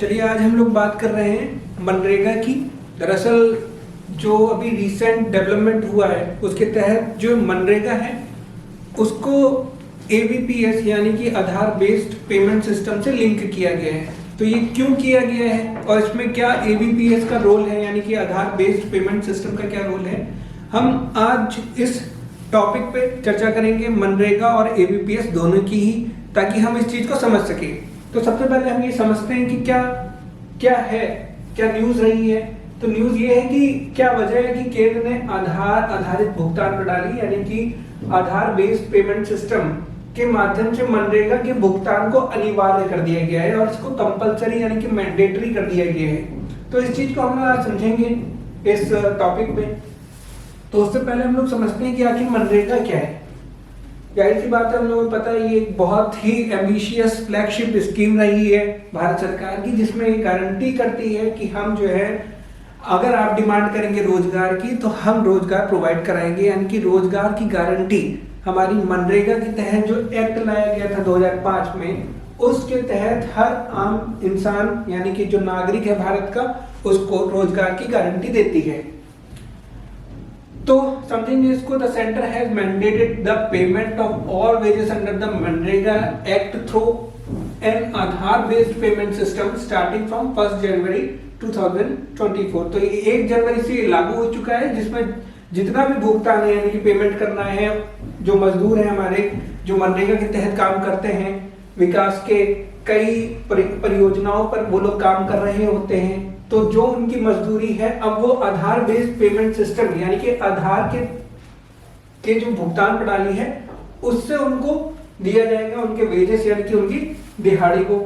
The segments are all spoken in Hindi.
चलिए आज हम लोग बात कर रहे हैं मनरेगा की। दरअसल जो अभी रिसेंट डेवलपमेंट हुआ है उसके तहत जो मनरेगा है उसको ABPS यानी कि आधार बेस्ड पेमेंट सिस्टम से लिंक किया गया है। तो ये क्यों किया गया है और इसमें क्या ABPS का रोल है यानी कि आधार बेस्ड पेमेंट सिस्टम का क्या रोल है, हम आज इस टॉपिक पे चर्चा करेंगे, मनरेगा और ABPS दोनों की ही, ताकि हम इस चीज को समझ सके। तो सबसे पहले हम ये समझते हैं कि क्या न्यूज रही है। तो न्यूज ये है कि क्या वजह है कि केंद्र ने आधार आधारित भुगतान प्रणाली यानी कि आधार बेस्ड पेमेंट सिस्टम के माध्यम से मनरेगा के भुगतान को अनिवार्य कर दिया गया है और इसको कंपलसरी यानी कि मैंडेटरी कर दिया गया है। तो इस चीज को हम आज समझेंगे इस टॉपिक में। तो उससे पहले हम लोग समझते हैं कि आखिर मनरेगा क्या है। जाहिर सी बात है, हम लोगों को पता है ये एक बहुत ही एम्बिशियस फ्लैगशिप स्कीम रही है भारत सरकार की, जिसमें गारंटी करती है कि हम जो है अगर आप डिमांड करेंगे रोजगार की तो हम रोजगार प्रोवाइड कराएंगे, यानी कि रोजगार की गारंटी हमारी मनरेगा के तहत जो एक्ट लाया गया था 2005 में, उसके तहत हर आम इंसान यानी कि जो नागरिक है भारत का उसको रोजगार की गारंटी देती है। तो समझेंगे इसको। The centre has mandated the payment of all wages under the MNREGA act through an Aadhaar based payment system starting from 1 जनवरी 2024। तो ये 1 जनवरी से लागू हो चुका है, जिसमें जितना भी भुगतान है यानी कि पेमेंट करना है, जो मजदूर हैं हमारे जो मनरेगा के तहत काम करते हैं, विकास के कई परियोजनाओं पर वो लोग काम कर रहे होते हैं, तो जो उनकी मजदूरी है अब वो आधार बेस्ड पेमेंट सिस्टम यानी कि आधार के जो भुगतान प्रणाली है उससे उनको दिया जाएगा, उनके वेजेस यानी कि उनकी दिहाड़ी को।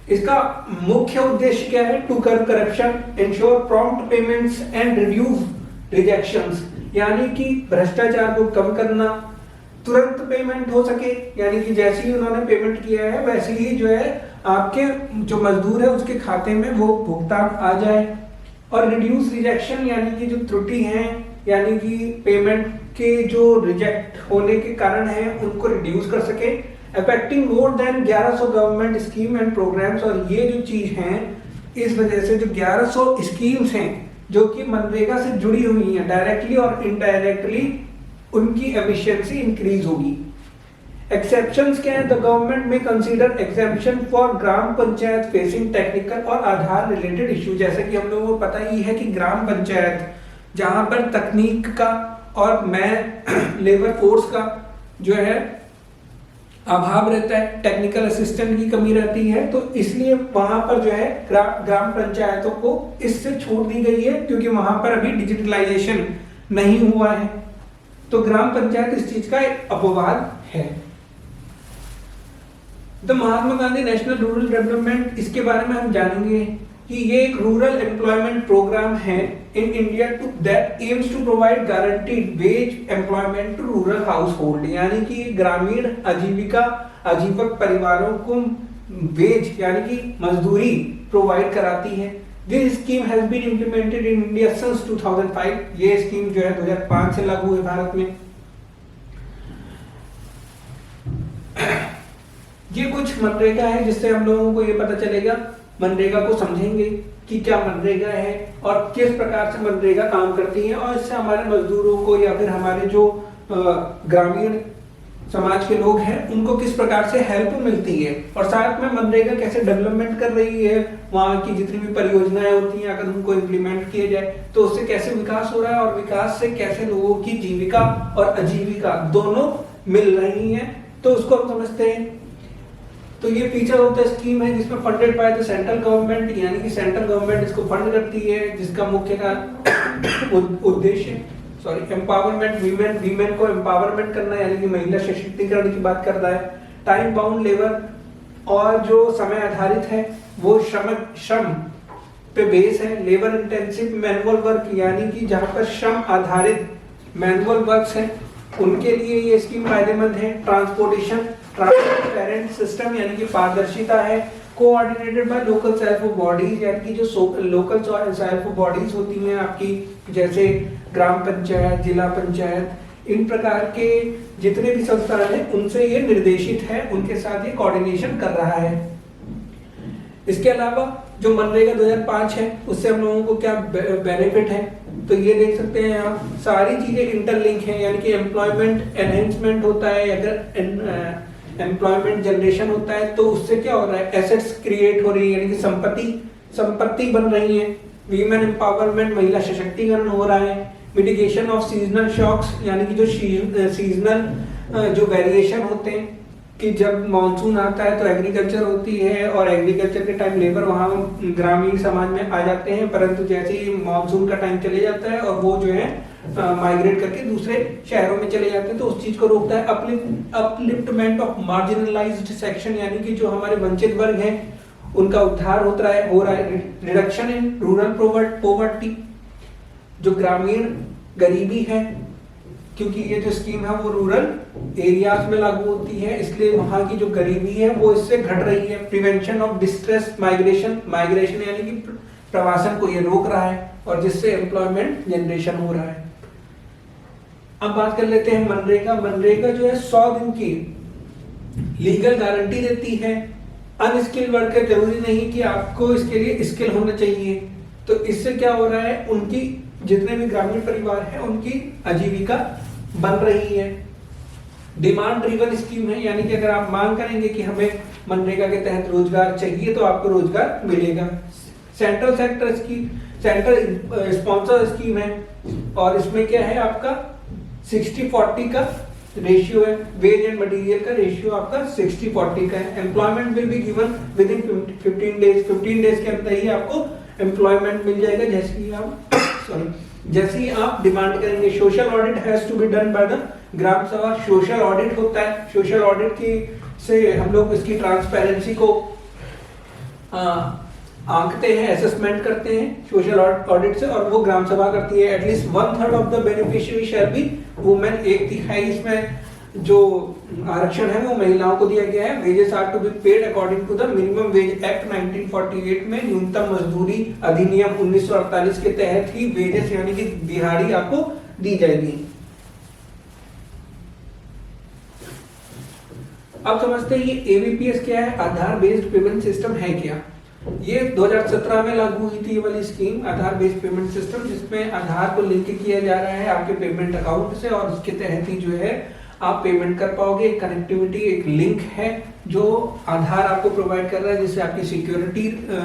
इसका मुख्य उद्देश्य क्या है? To curb corruption, ensure prompt payments and reduce rejections, यानी कि भ्रष्टाचार को कम करना, तुरंत पेमेंट हो सके, यानी कि जैसे ही उन्होंने पेमेंट किया है वैसे ही जो है आपके जो मजदूर है उसके खाते में वो भुगतान आ जाए, और रिड्यूस रिजेक्शन यानी कि जो त्रुटि हैं यानी कि पेमेंट के जो रिजेक्ट होने के कारण है उनको रिड्यूस कर सके, affecting more than 1100 government scheme and programmes. और ये जो चीज है इस वजह से जो 1100 स्कीम्स हैं जो कि मनरेगा से जुड़ी हुई हैं डायरेक्टली और इनडायरेक्टली, उनकी एफिशिएंसी इंक्रीज होगी। एक्सेप्शंस क्या है? द गवर्नमेंट में consider exception for gram panchayat facing technical और आधार रिलेटेड इश्यू। जैसे कि हम लोगों को पता ही है कि ग्राम पंचायत जहां पर तकनीक का और मैन लेबर फोर्स का जो है अभाव रहता है, टेक्निकल असिस्टेंट की कमी रहती है, तो इसलिए वहां पर जो है ग्राम पंचायतों को इससे छूट दी गई है, क्योंकि वहां पर अभी डिजिटलाइजेशन नहीं हुआ है। तो ग्राम पंचायत इस चीज का एक अपवाद है। The Mahatma Gandhi national rural development, इसके बारे में हम जानेंगे कि ये एक रूरल एम्प्लॉयमेंट प्रोग्राम है in India that aims to provide guaranteed wage employment to rural household, यानी कि ग्रामीण आजीविक परिवारों को वेज यानी कि मजदूरी प्रोवाइड कराती है। This scheme has been implemented in India since 2005। ये स्कीम जो है 2005 से लागू है भारत में। ये कुछ मनरेगा है जिससे हम लोगों को ये पता चलेगा, मनरेगा को समझेंगे कि क्या मनरेगा है और किस प्रकार से मनरेगा काम करती है, और इससे हमारे मजदूरों को या फिर हमारे जो ग्रामीण समाज के लोग हैं उनको किस प्रकार से हेल्प मिलती है, और साथ में मनरेगा कैसे डेवलपमेंट कर रही है, वहां की जितनी भी परियोजनाएं होती हैं अगर उनको इम्प्लीमेंट किए जाए तो उससे कैसे विकास हो रहा है, और विकास से कैसे लोगों की जीविका और आजीविका दोनों मिल रही है, तो उसको हम समझते हैं। तो ये फीचर ऑफ द स्कीम है जिसमें funded by the central government, यानी कि सेंट्रल गवर्नमेंट इसको फंड करती है, जिसका मुख्य उद्देश्य एम्पावरमेंट वीमेन को एम्पावरमेंट करना, यानी कि महिला सशक्तिकरण की बात करता है। टाइम बाउंड लेबर, और जो समय आधारित है वो श्रम पे बेस है। लेबर इंटेंसिव मैनुअल वर्क, यानी कि जहां पर श्रम आधारित मैनुअल वर्क्स है उनके लिए ये स्कीम फायदेमंद है। ट्रांसपेरेंट सिस्टम, यानी कि पारदर्शिता है। Coordinated by local self bodies, यानी कि जो लोकल सेल्फ बॉडीज होती हैं आपकी, जैसे ग्राम पंचायत, जिला पंचायत, इन प्रकार के जितने भी संस्थान हैं उनसे ये निर्देशित है, उनके साथ ये कोऑर्डिनेशन कर रहा है। इसके अलावा जो मनरेगा 2005 है उससे हम लोगों को क्या बेनिफिट है, तो ये देख सकते हैं आप, सारी चीजें इंटरलिंक हैं, यानी कि एम्प्लॉयमेंट एनहेंसमेंट होता है, अगर एम्प्लॉयमेंट जनरेशन होता है तो उससे क्या हो रहा है, एसेट्स क्रिएट हो रही है, यानी कि संपत्ति बन रही है, वीमेन एम्पावरमेंट, महिला सशक्तिकरण हो रहा है, मिटिगेशन ऑफ सीजनल शॉक्स, यानी कि जो सीजनल जो वेरिएशन होते हैं कि जब मानसून आता है तो एग्रीकल्चर होती है और एग्रीकल्चर के टाइम लेबर वहाँ ग्रामीण समाज में आ जाते हैं, परंतु जैसे ही मानसून का टाइम चले जाता है और वो जो है माइग्रेट करके दूसरे शहरों में चले जाते हैं, तो उस चीज को रोकता है। अपलिफ्टमेंट ऑफ मार्जिनलाइज्ड सेक्शन, यानी कि जो हमारे वंचित वर्ग हैं उनका उद्धार हो रहा है। रिडक्शन इन रूरल पॉवर्टी, जो ग्रामीण गरीबी है, क्योंकि ये जो स्कीम है वो रूरल एरियाज में लागू होती है, इसलिए वहां की जो गरीबी है वो इससे घट रही है। प्रिवेंशन ऑफ डिस्ट्रेस माइग्रेशन यानी कि प्रवासन को ये रोक रहा है और जिससे एम्प्लॉयमेंट जनरेशन हो रहा है। अब बात कर लेते हैं मनरेगा जो है 100 दिन की लीगल गारंटी देती है। अनस्किल्ड वर्कर, जरूरी नहीं कि आपको इसके लिए स्किल होना चाहिए, तो इससे क्या हो रहा है, उनकी जितने भी ग्रामीण परिवार है उनकी आजीविका बन रही है। डिमांड ड्रिवन स्कीम है, यानी कि अगर आप मांग करेंगे कि हमें मनरेगा के तहत रोजगार चाहिए तो आपको रोजगार मिलेगा। सेंट्रल स्पॉन्सर स्कीम है और इसमें क्या है, आपका 60-40 का रेशियो है, वेज एंड मटेरियल का रेशियो आपका 60-40 का है। Employment will be given with in 15 days के अंदर ही आपको एम्प्लॉयमेंट मिल जाएगा, जैसे ही आप डिमांड करेंगे। Social audit has to be done by the gram sabha, social audit होता है, सोशल ऑडिट की से हम लोग इसकी ट्रांसपेरेंसी को आंकते हैं, असेसमेंट करते हैं सोशल ऑडिट से, और वो ग्राम सभा करती है। At least 1/3 of the beneficiary shall be women, 1/3 इसमें जो आरक्षण है वो महिलाओं को दिया गया है। Wages are to be paid according to the minimum wage act 1948 में, न्यूनतम मजदूरी अधिनियम 1948 के तहत ही वेजेस यानी कि दिहाड़ी आपको दी जाएगी। अब समझते हैं ये एवीपीएस क्या है, आधार बेस्ड पेमेंट सिस्टम है क्या। ये 2017 में लागू हुई थी ये वाली स्कीम, आधार बेस्ड पेमेंट सिस्टम, जिसमें आधार को लिंक किया जा रहा है आपके पेमेंट अकाउंट से और उसके तहत ही जो है आप पेमेंट कर पाओगे। कनेक्टिविटी एक लिंक है जो आधार आपको प्रोवाइड कर रहा है, जिससे आपकी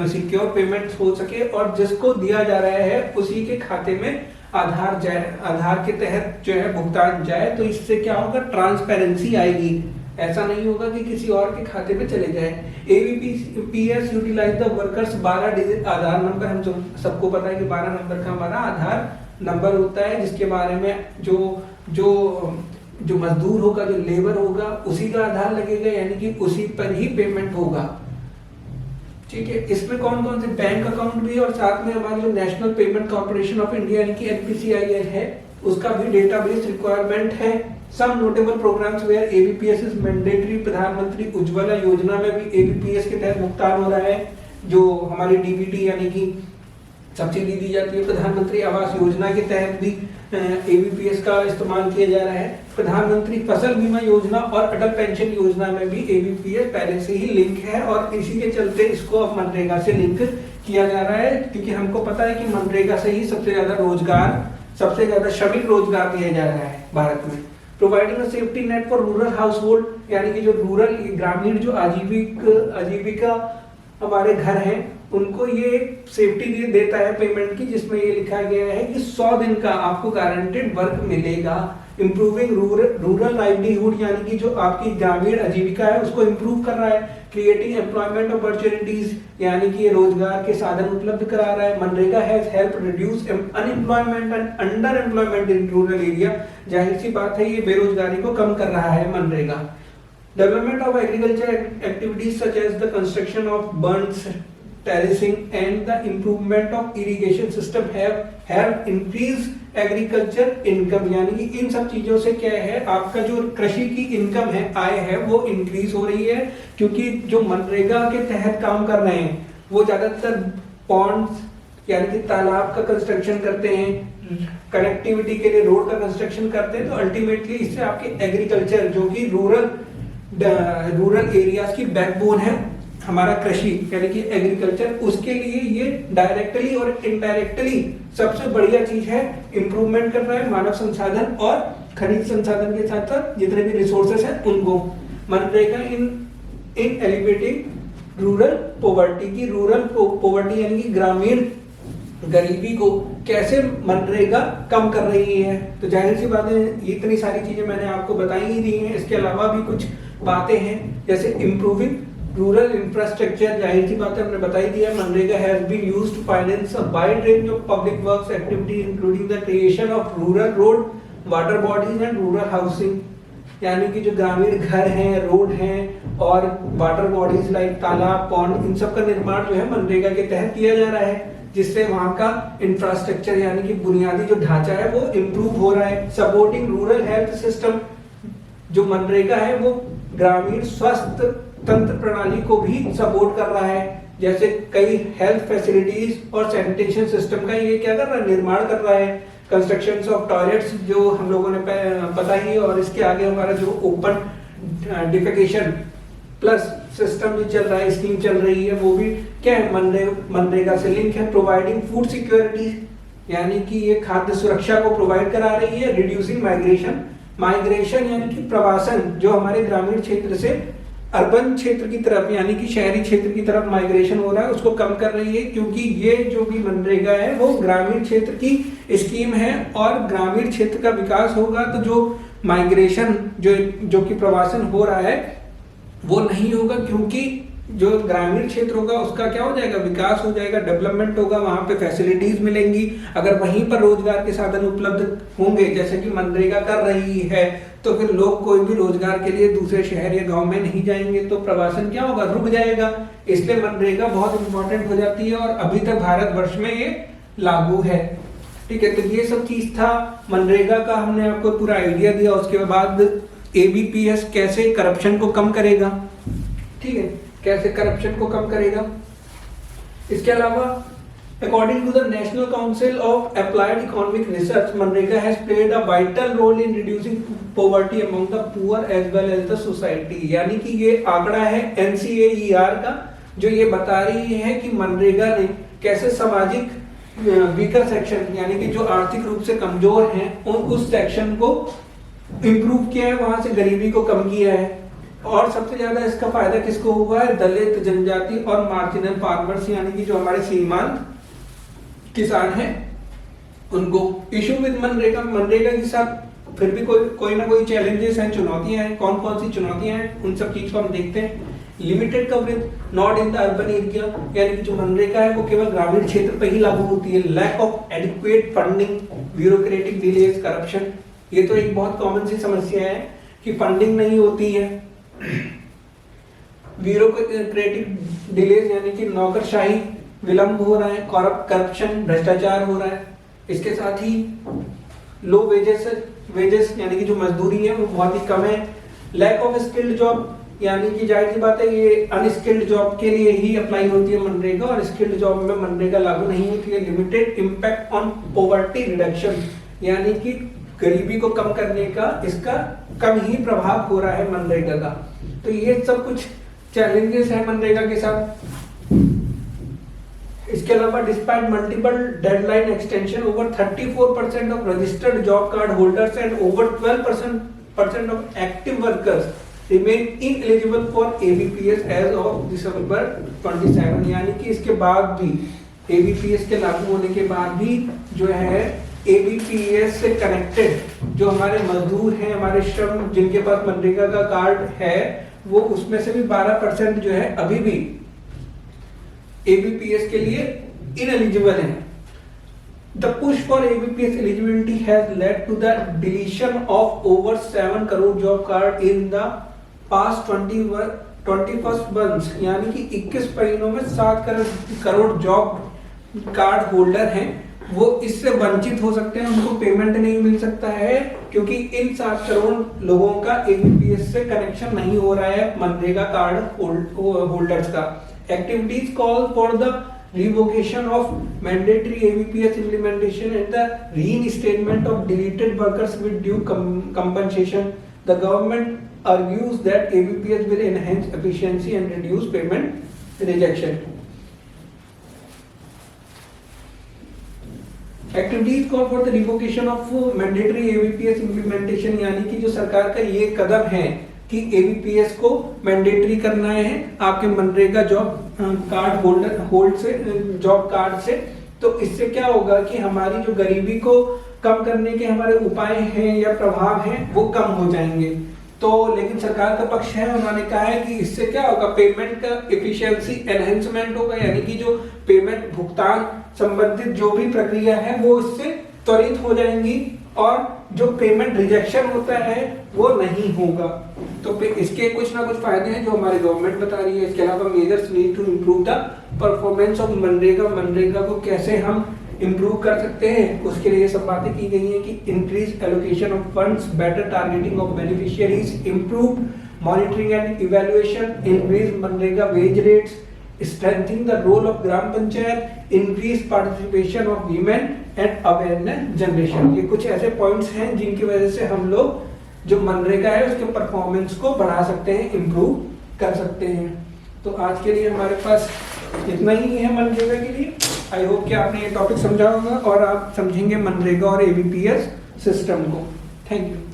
सिक्योर पेमेंट हो सके और जिसको दिया जा रहा है उसी के खाते में आधार के तहत जो है भुगतान जाए। तो इससे क्या होगा, ट्रांसपेरेंसी आएगी, ऐसा नहीं होगा कि किसी और के खाते में चले जाए। ABPS utilise the workers 12 digit Aadhaar number, हम सबको पता है कि 12 नंबर का हमारा आधार नंबर होता है, जिसके बारे में जो मजदूर होगा, जो लेबर होगा, उसी का आधार लगेगा, यानी कि उसी पर ही पेमेंट होगा। ठीक है, इसमें कौन कौन से बैंक अकाउंट भी है और साथ में हमारी जो national payment corporation of India यानी कि एनपीसीआई है उसका भी डेटाबेस रिक्वायरमेंट है। Some notable programmes where ABPS is mandatory, Pradhanmantri Ujjwala योजना में भी एबीपीएस के तहत भुगतान हो रहा है, जो हमारी डीबीटी यानी कि सब्सिडी दी जाती है। प्रधानमंत्री आवास योजना के तहत भी एबीपीएस का इस्तेमाल किया जा रहा है। प्रधानमंत्री फसल बीमा योजना और अटल पेंशन योजना में भी एबीपीएस पहले से ही लिंक है और इसी के चलते इसको अब मनरेगा से लिंक किया जा रहा है, क्योंकि हमको पता है कि मनरेगा से ही सबसे ज्यादा श्रमिक रोजगार दिया जा रहा है भारत में। Providing safety net for rural household, यानी कि जो रूरल ग्रामीण जो आजीविका हमारे घर हैं उनको ये सेफ्टी देता है पेमेंट की, जिसमें ये लिखा गया है कि 100 दिन का आपको गारंटेड वर्क मिलेगा। इंप्रूविंग रूरल लाइवलीहुड, यानी कि जो आपकी ग्रामीण आजीविका है उसको इंप्रूव कर रहा है। क्रिएटिंग एम्प्लॉयमेंट अपॉर्चुनिटीज, यानी कि ये रोजगार के साधन उपलब्ध करा रहा है। MNREGA has help reduce unemployment and under employment in rural area, जाहिर सी बात है ये बेरोजगारी को कम कर रहा है MNREGA. Development of agriculture activities such as the construction of bunds, terracing and the improvement of irrigation system have increased agriculture income, यानी कि इन सब चीजों से क्या है, आपका जो कृषि की इनकम है, आय है, वो इंक्रीज हो रही है, क्योंकि जो मनरेगा के तहत काम कर रहे हैं वो ज्यादातर पॉन्ड्स यानी कि तालाब का कंस्ट्रक्शन करते हैं, कनेक्टिविटी के लिए रोड का कंस्ट्रक्शन करते हैं। तो अल्टीमेटली इससे आपके एग्रीकल्चर जो कि रूरल एरियाज की बैकबोन है हमारा कृषि यानी कि एग्रीकल्चर, उसके लिए ये डायरेक्टली और इनडायरेक्टली सबसे बढ़िया चीज है। इंप्रूवमेंट कर रहा है मानव संसाधन और खनिज संसाधन के साथ साथ जितने भी रिसोर्सेस हैं उनको। मनरेगा इन एलिवेटिंग रूरल पॉवर्टी की, रूरल पॉवर्टी यानी कि ग्रामीण गरीबी को कैसे मनरेगा कम कर रही है। तो जाहिर सी बात है इतनी सारी चीजें मैंने आपको बताई ही दी हैं। इसके अलावा भी कुछ बातें हैं जैसे इम्प्रूविंग रूरल इंफ्रास्ट्रक्चर, जाहिर सी बात है हमने बताई दिया। MNREGA has been used to finance a wide range of public works activity including the creation of rural road, water bodies and rural housing, यानी कि जो ग्रामीण घर हैं, रोड हैं और वाटर बॉडीज लाइक तालाब, पॉन्ड, इन सब का निर्माण जो है मनरेगा के तहत किया जा रहा है, जिससे वहां का इंफ्रास्ट्रक्चर यानी कि बुनियादी जो ढांचा है वो इम्प्रूव हो रहा है। सपोर्टिंग रूरल हेल्थ सिस्टम, जो मनरेगा है वो ग्रामीण स्वास्थ्य तंत्र प्रणाली को भी सपोर्ट कर रहा है, जैसे कई हेल्थ फैसिलिटीज और सैनिटेशन सिस्टम का ये क्या कर रहा है, निर्माण कर रहा है। कंस्ट्रक्शन ऑफ टॉयलेट्स जो हम लोगों ने पता ही, और इसके आगे हमारा जो ओपन डिफेकेशन प्लस सिस्टम जो चल रहा है, स्कीम चल रही है, वो भी क्या है, मनरेगा से लिंक है। प्रोवाइडिंग फूड सिक्योरिटी, यानी कि ये खाद्य सुरक्षा को प्रोवाइड करा रही है। रिड्यूसिंग माइग्रेशन यानी कि प्रवासन, जो हमारे ग्रामीण क्षेत्र से अर्बन क्षेत्र की तरफ यानी कि शहरी क्षेत्र की तरफ माइग्रेशन हो रहा है, उसको कम कर रही है। क्योंकि ये जो भी मनरेगा है वो ग्रामीण क्षेत्र की स्कीम है, और ग्रामीण क्षेत्र का विकास होगा तो जो माइग्रेशन जो कि प्रवासन हो रहा है वो नहीं होगा, क्योंकि जो ग्रामीण क्षेत्र होगा उसका क्या हो जाएगा, विकास हो जाएगा, डेवलपमेंट होगा, वहां पे फैसिलिटीज मिलेंगी। अगर वहीं पर रोजगार के साधन उपलब्ध होंगे जैसे कि मनरेगा कर रही है, तो फिर लोग कोई भी रोजगार के लिए दूसरे शहर या गांव में नहीं जाएंगे, तो प्रवासन क्या होगा, रुक जाएगा। इसलिए मनरेगा बहुत इंपॉर्टेंट हो जाती है और अभी तक भारतवर्ष में ये लागू है। ठीक है, तो ये सब चीज था मनरेगा का, हमने आपको पूरा आइडिया दिया। उसके बाद एबीपीएस कैसे करप्शन को कम करेगा, ठीक है, कैसे करप्शन को कम करेगा। इसके अलावा according to the National Council of Applied Economic Research, MNREGA has played a vital role in reducing poverty among the poor as well as the society। यानी कि ये आंकड़ा है NCAER का, जो ये बता रही है कि मनरेगा ने कैसे सामाजिक वीकर सेक्शन यानी कि जो आर्थिक रूप से कमजोर हैं उस सेक्शन को इम्प्रूव किया है, वहां से गरीबी को कम किया है। और सबसे ज्यादा इसका फायदा किसको हुआ है, दलित, जनजाति और मार्जिनल फार्मर्स, यानी कि जो हमारे सीमांत किसान हैं उनको। इशू विद मनरेगा के साथ फिर भी कोई ना कोई चैलेंजेस हैं, चुनौतियां हैं। कौन कौन सी चुनौतियां हैं उन सब चीज को हम देखते हैं। Limited coverage not in the urban area, यानी कि जो मनरेगा है वो केवल ग्रामीण क्षेत्र पर ही लागू होती है। Lack of adequate funding, bureaucratic delays, corruption, ये तो एक बहुत कॉमन सी समस्या है कि फंडिंग नहीं होती है। ब्यूरोक्रेटिक डिलेज यानी कि नौकरशाही, विलंब हो रहा है, करप्शन, भ्रष्टाचार हो रहा है। इसके साथ ही लो वेजेस यानी कि जो मजदूरी है वो बहुत ही कम है। लैक ऑफ स्किल्ड जॉब, यानी कि जाहिर सी बात है ये अनस्किल्ड जॉब के लिए ही अप्लाई होती है मनरेगा, और स्किल्ड जॉब में मनरेगा लागू नहीं होती है। Limited impact on poverty reduction, यानी कि गरीबी को कम करने का इसका कम ही प्रभाव हो रहा है मनरेगा का। तो ये सब कुछ चैलेंजेस है मनरेगा के साथ। इसके अलावा despite multiple deadline extension, over 34% of registered job card holders and over 12% of active workers remain ineligible for ABPS as of December 27। यानी कि इसके बाद भी एबीपीएस के लागू होने के बाद भी जो है एबीपीएस से कनेक्टेड जो हमारे मजदूर हैं, हमारे श्रम जिनके पास मनरेगा का कार्ड है, वो उसमें से भी 12% जो है अभी भी एबीपीएस के लिए इनएलिजिबल है। The push for ABPS eligibility has led to the deletion of over 7 crore job card in the past 21st months, यानी कि 21 महीनों में 7 करोड़ जॉब कार्ड होल्डर हैं, वो इससे वंचित हो सकते हैं, उनको पेमेंट नहीं मिल सकता है, क्योंकि इन 7 करोड़ लोगों का एबीपीएस से कनेक्शन नहीं हो रहा है मनरेगा कार्ड होल्डर्स का। Activities call for the revocation of mandatory ABPS implementation and the reinstatement of deleted workers with due compensation. The government argues that ABPS will enhance efficiency and reduce payment rejection. Activities call for the revocation of mandatory ABPS implementation, यानी कि जो सरकार का ये कदम है कि एबीपीएस को मैंडेटरी करना है आपके मनरेगा जॉब कार्ड होल्ड से, जॉब कार्ड से। तो इससे क्या होगा कि हमारी जो गरीबी को कम करने के हमारे उपाय हैं या प्रभाव हैं वो कम हो जाएंगे। तो लेकिन सरकार का पक्ष है, उन्होंने कहा है कि इससे क्या होगा, पेमेंट का एफिशिएंसी एनहेंसमेंट होगा, यानी कि जो पेमेंट भुगतान संबंधित जो भी प्रक्रिया है वो इससे त्वरित हो जाएंगी और जो पेमेंट रिजेक्शन होता है वो नहीं होगा। तो इसके कुछ ना कुछ फायदे हैं जो हमारी गवर्नमेंट बता रही है। इसके अलावा measures need to improve the performance of MNREGA, MNREGA को कैसे हम इम्प्रूव कर सकते हैं उसके लिए सब बातें की गई हैं कि increase allocation of funds, better targeting of beneficiaries, improve monitoring and evaluation, increase MNREGA wage rates, strengthening the role of gram panchayat, increase participation of women and awareness generation। ये कुछ ऐसे पॉइंट्स हैं जिनकी वजह से हम लोग जो मनरेगा है उसके परफॉर्मेंस को बढ़ा सकते हैं, इम्प्रूव कर सकते हैं। तो आज के लिए हमारे पास इतना ही है मनरेगा के लिए। आई होप कि आपने ये टॉपिक समझा होगा और आप समझेंगे मनरेगा और एबीपीएस सिस्टम को। Thank you.